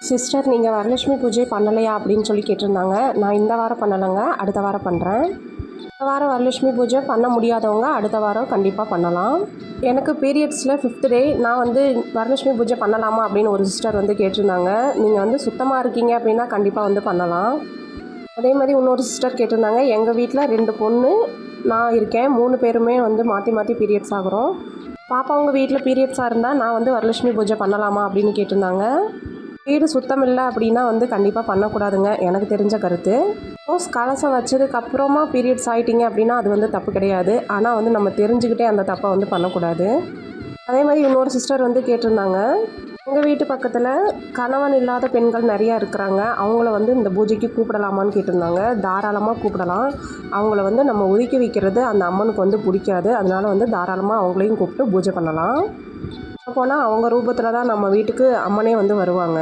Sister நீங்கள் வரலட்சுமி பூஜை பண்ணலையா அப்படின்னு சொல்லி கேட்டிருந்தாங்க. நான் இந்த வாரம் பண்ணலைங்க, அடுத்த வாரம் பண்ணுறேன். இந்த வாரம் வரலட்சுமி பூஜை பண்ண முடியாதவங்க அடுத்த வாரம் கண்டிப்பாக பண்ணலாம். எனக்கு பீரியட்ஸில் 5th டே நான் வந்து வரலட்சுமி பூஜை பண்ணலாமா அப்படின்னு ஒரு சிஸ்டர் வந்து கேட்டிருந்தாங்க. நீங்கள் வந்து சுத்தமாக இருக்கீங்க அப்படின்னா கண்டிப்பாக வந்து பண்ணலாம். அதே மாதிரி இன்னொரு சிஸ்டர் கேட்டிருந்தாங்க, எங்கள் வீட்டில் 2 பொண்ணு நான் இருக்கேன், 3 பேருமே வந்து மாற்றி மாற்றி பீரியட்ஸ் ஆகிறோம். பாப்பா உங்கள் வீட்டில் பீரியட்ஸாக இருந்தால் நான் வந்து வரலட்சுமி பூஜை பண்ணலாமா அப்படின்னு கேட்டிருந்தாங்க. வீடு சுத்தம் இல்லை அப்படின்னா வந்து கண்டிப்பாக பண்ணக்கூடாதுங்க, எனக்கு தெரிஞ்ச கருத்து. சப்போஸ் கலசம் வச்சதுக்கப்புறமா பீரியட்ஸ் ஆகிட்டிங்க அப்படின்னா அது வந்து தப்பு கிடையாது. ஆனால் வந்து நம்ம தெரிஞ்சுக்கிட்டே அந்த தப்பை வந்து பண்ணக்கூடாது. அதே மாதிரி இன்னொரு சிஸ்டர் வந்து கேட்டிருந்தாங்க, எங்கள் வீட்டு பக்கத்தில் கணவன் இல்லாத பெண்கள் நிறையா இருக்கிறாங்க, அவங்கள வந்து இந்த பூஜைக்கு கூப்பிடலாமான்னு கேட்டிருந்தாங்க. தாராளமாக கூப்பிடலாம். அவங்கள வந்து நம்ம ஒதுக்கி வைக்கிறது அந்த அம்மனுக்கு வந்து பிடிக்காது. அதனால வந்து தாராளமாக அவங்களையும் கூப்பிட்டு பூஜை பண்ணலாம். போனால் அவங்க ரூபத்தில் தான் நம்ம வீட்டுக்கு அம்மனே வந்து வருவாங்க.